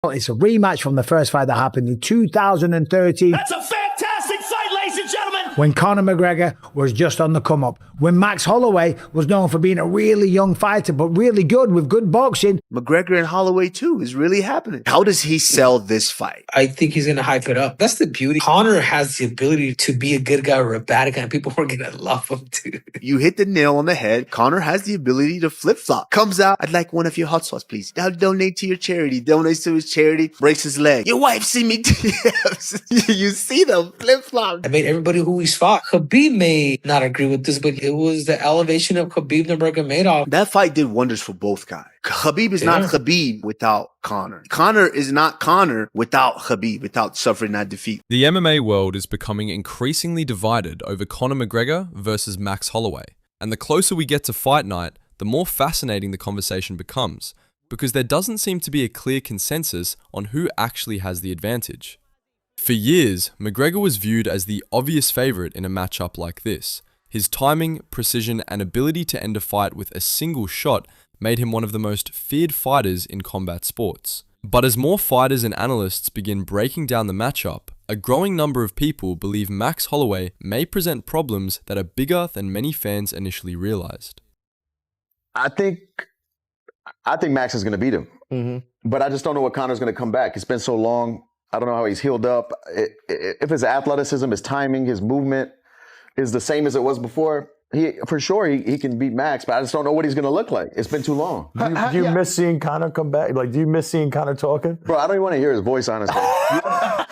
It's a rematch from the first fight that happened in 2013. That's a fantastic fight, ladies and gentlemen! When Conor McGregor was just on the come up. When Max Holloway was known for being a really young fighter, but really good with good boxing. McGregor and Holloway too is really happening. How does he sell this fight? I think he's going to hype it up. That's the beauty. Conor has the ability to be a good guy or a bad guy, and people are going to love him too. You hit the nail on the head. Conor has the ability to flip-flop. Comes out, I'd like one of your hot sauce, please. I'll donate to your charity. Donates to his charity, breaks his leg. Your wife seen me DMs. You see them flip-flop. I made everybody who he's fought. Khabib may not agree with this, but it was the elevation of Khabib Nurmagomedov. That fight did wonders for both guys. Khabib is not Khabib without Conor. Conor is not Conor without Khabib, without suffering that defeat. The MMA world is becoming increasingly divided over Conor McGregor versus Max Holloway. And the closer we get to fight night, the more fascinating the conversation becomes, because there doesn't seem to be a clear consensus on who actually has the advantage. For years, McGregor was viewed as the obvious favourite in a matchup like this. His timing, precision, and ability to end a fight with a single shot made him one of the most feared fighters in combat sports. But as more fighters and analysts begin breaking down the matchup, a growing number of people believe Max Holloway may present problems that are bigger than many fans initially realized. I think Max is going to beat him, but I just don't know what Conor's going to come back. It's been so long. I don't know how he's healed up. If his athleticism, his timing, his movement is the same as it was before, for sure he can beat Max, but I just don't know what he's going to look like. It's been too long. Do you miss seeing Conor come back? Like, do you miss seeing Conor talking? Bro, I don't even want to hear his voice, honestly. I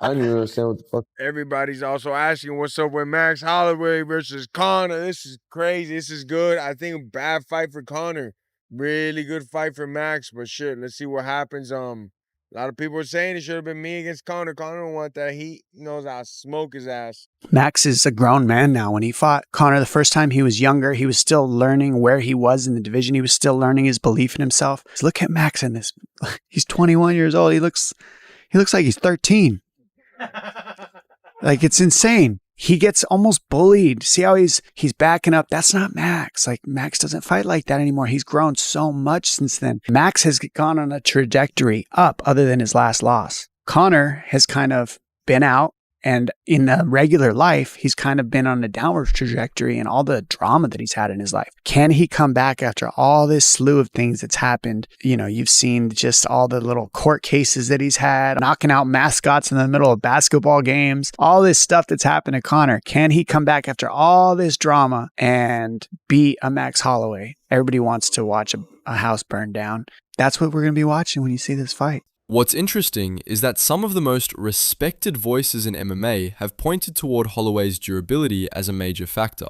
don't even understand what the fuck. Everybody's also asking what's up with Max Holloway versus Conor. This is crazy. This is good. I think bad fight for Conor. Really good fight for Max, but shit, let's see what happens. A lot of people are saying it should have been me against Conor. Conor don't want that heat. He knows I'll smoke his ass. Max is a grown man now. When he fought Conor the first time, he was younger. He was still learning where he was in the division. He was still learning his belief in himself. So look at Max in this. He's 21 years old. He looks like he's 13. Like, it's insane. He gets almost bullied. See how he's backing up? That's not Max. Like, Max doesn't fight like that anymore. He's grown so much since then. Max has gone on a trajectory up other than his last loss. Conor has kind of been out, and in the regular life, he's kind of been on a downward trajectory and all the drama that he's had in his life. Can he come back after all this slew of things that's happened? You know, you've seen just all the little court cases that he's had, knocking out mascots in the middle of basketball games, all this stuff that's happened to Conor. Can he come back after all this drama and beat a Max Holloway? Everybody wants to watch a house burn down. That's what we're going to be watching when you see this fight. What's interesting is that some of the most respected voices in MMA have pointed toward Holloway's durability as a major factor.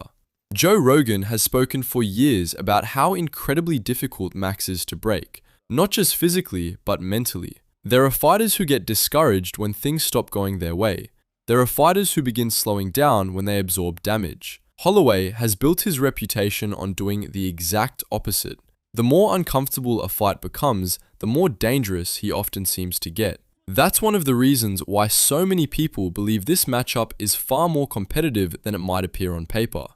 Joe Rogan has spoken for years about how incredibly difficult Max is to break, not just physically, but mentally. There are fighters who get discouraged when things stop going their way. There are fighters who begin slowing down when they absorb damage. Holloway has built his reputation on doing the exact opposite. The more uncomfortable a fight becomes, the more dangerous he often seems to get. That's one of the reasons why so many people believe this matchup is far more competitive than it might appear on paper.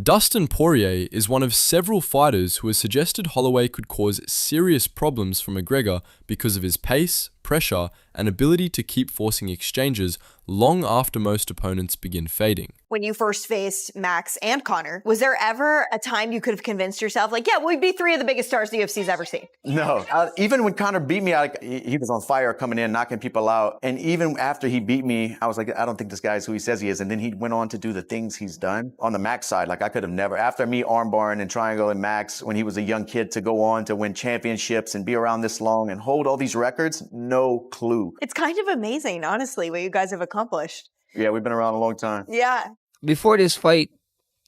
Dustin Poirier is one of several fighters who has suggested Holloway could cause serious problems for McGregor because of his pace, pressure, and ability to keep forcing exchanges long after most opponents begin fading. When you first faced Max and Conor, was there ever a time you could have convinced yourself, like, yeah, we'd be three of the biggest stars the UFC's ever seen? No. Even when Conor beat me, he was on fire coming in, knocking people out. And even after he beat me, I was like, I don't think this guy is who he says he is. And then he went on to do the things he's done on the Max side. Like, I could have never, after me armbarring and triangle and Max, when he was a young kid, to go on to win championships and be around this long and hold all these records, no clue. It's kind of amazing, honestly, what you guys have accomplished. Yeah, we've been around a long time. Yeah. Before this fight,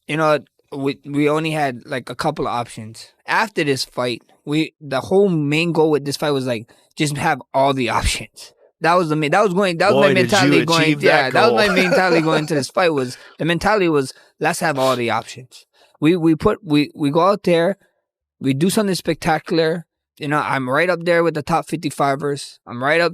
you know, we only had like a couple of options. After this fight, the whole main goal with this fight was like just have all the options. That was my mentality going. Yeah, that was my mentality going into this fight. Was the mentality was let's have all the options. We go out there, we do something spectacular. You know, I'm right up there with the top 55ers. I'm right up.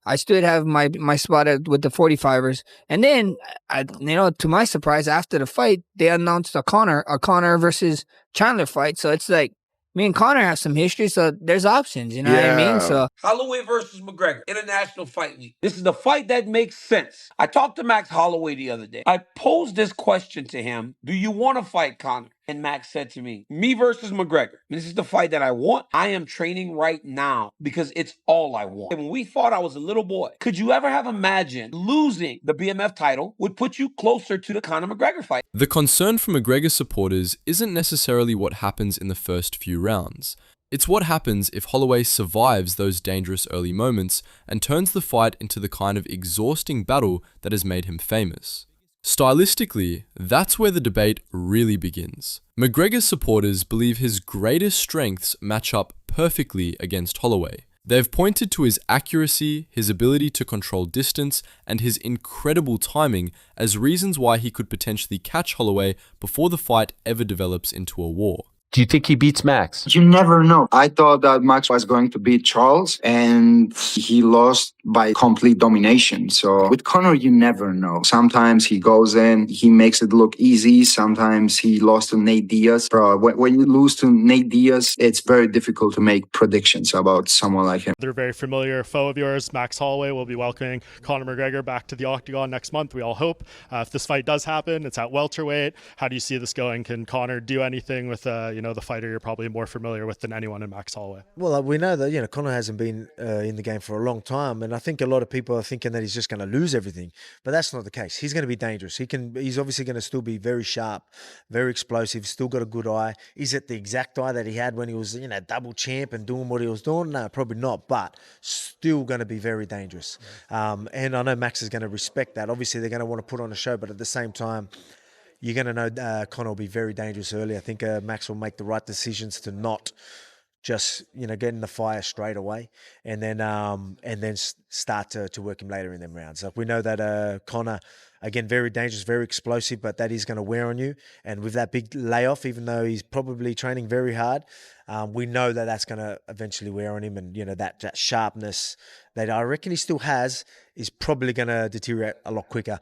I still have my spot with the 45ers. And then, to my surprise, after the fight, they announced a Conor versus Chandler fight. So it's like, Me and Conor have some history, so there's options. You know what I mean? So Holloway versus McGregor, International Fight Week. This is the fight that makes sense. I talked to Max Holloway the other day. I posed this question to him: do you want to fight Conor? And Max said to me versus McGregor. This is the fight that I want. I am training right now because it's all I want. And when we fought, I was a little boy. Could you ever have imagined losing the BMF title would put you closer to the Conor McGregor fight? The concern for McGregor supporters isn't necessarily what happens in the first few rounds. It's what happens if Holloway survives those dangerous early moments and turns the fight into the kind of exhausting battle that has made him famous. Stylistically, that's where the debate really begins. McGregor's supporters believe his greatest strengths match up perfectly against Holloway. They've pointed to his accuracy, his ability to control distance, and his incredible timing as reasons why he could potentially catch Holloway before the fight ever develops into a war. Do you think he beats Max? You never know. I thought that Max was going to beat Charles, and he lost by complete domination. So with Conor, you never know. Sometimes he goes in, he makes it look easy. Sometimes he lost to Nate Diaz. Bro, when you lose to Nate Diaz, it's very difficult to make predictions about someone like him. They're a very familiar foe of yours. Max Holloway will be welcoming Conor McGregor back to the octagon next month, we all hope. If this fight does happen, it's at welterweight. How do you see this going? Can Conor do anything with the fighter you're probably more familiar with than anyone in Max Holloway? Well, we know that Conor hasn't been in the game for a long time, and I think a lot of people are thinking that he's just going to lose everything, but that's not the case. He's going to be dangerous. He's obviously going to still be very sharp, very explosive. Still got a good eye. Is it the exact eye that he had when he was double champ and doing what he was doing? No, probably not. But still going to be very dangerous. And I know Max is going to respect that. Obviously, they're going to want to put on a show, but at the same time, you're going to know Conor will be very dangerous early. I think Max will make the right decisions to not just get in the fire straight away, and then start to work him later in them rounds. Like we know that Conor, again, very dangerous, very explosive, but that is going to wear on you. And with that big layoff, even though he's probably training very hard, we know that that's going to eventually wear on him. And that sharpness that I reckon he still has is probably going to deteriorate a lot quicker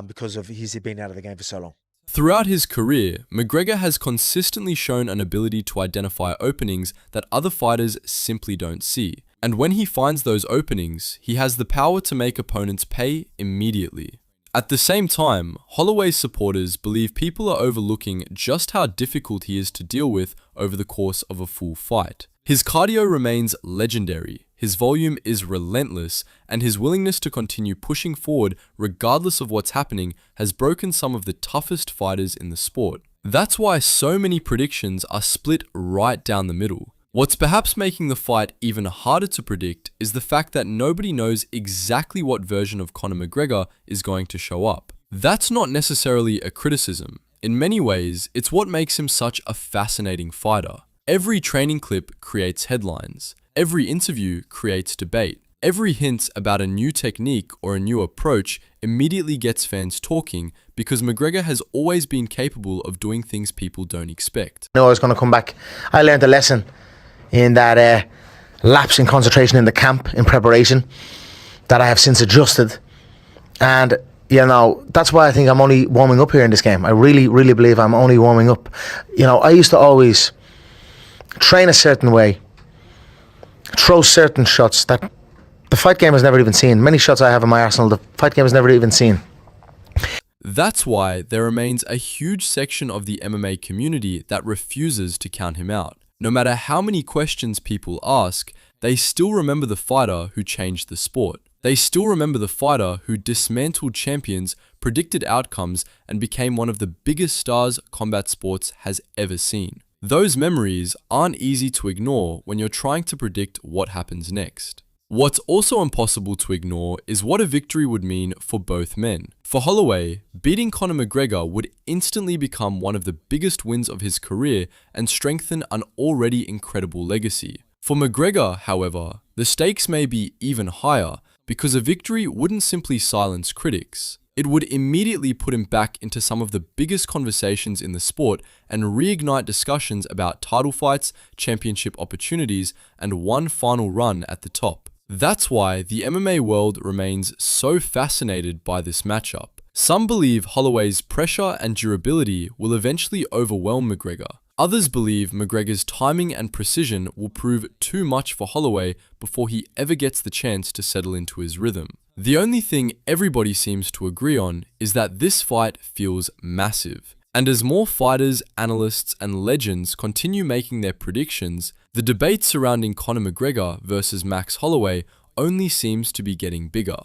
because of he's been out of the game for so long. Throughout his career, McGregor has consistently shown an ability to identify openings that other fighters simply don't see. And when he finds those openings, he has the power to make opponents pay immediately. At the same time, Holloway's supporters believe people are overlooking just how difficult he is to deal with over the course of a full fight. His cardio remains legendary, his volume is relentless, and his willingness to continue pushing forward regardless of what's happening has broken some of the toughest fighters in the sport. That's why so many predictions are split right down the middle. What's perhaps making the fight even harder to predict is the fact that nobody knows exactly what version of Conor McGregor is going to show up. That's not necessarily a criticism. In many ways, it's what makes him such a fascinating fighter. Every training clip creates headlines. Every interview creates debate. Every hint about a new technique or a new approach immediately gets fans talking because McGregor has always been capable of doing things people don't expect. I know I was going to come back. I learned a lesson in that lapse in concentration in the camp in preparation that I have since adjusted. And, that's why I think I'm only warming up here in this game. I really, really believe I'm only warming up. I used to always train a certain way, throw certain shots that the fight game has never even seen. Many shots I have in my arsenal, the fight game has never even seen. That's why there remains a huge section of the MMA community that refuses to count him out. No matter how many questions people ask, they still remember the fighter who changed the sport. They still remember the fighter who dismantled champions, predicted outcomes, and became one of the biggest stars combat sports has ever seen. Those memories aren't easy to ignore when you're trying to predict what happens next. What's also impossible to ignore is what a victory would mean for both men. For Holloway, beating Conor McGregor would instantly become one of the biggest wins of his career and strengthen an already incredible legacy. For McGregor, however, the stakes may be even higher because a victory wouldn't simply silence critics. It would immediately put him back into some of the biggest conversations in the sport and reignite discussions about title fights, championship opportunities, and one final run at the top. That's why the MMA world remains so fascinated by this matchup. Some believe Holloway's pressure and durability will eventually overwhelm McGregor. Others believe McGregor's timing and precision will prove too much for Holloway before he ever gets the chance to settle into his rhythm. The only thing everybody seems to agree on is that this fight feels massive. And as more fighters, analysts, and legends continue making their predictions, the debate surrounding Conor McGregor versus Max Holloway only seems to be getting bigger.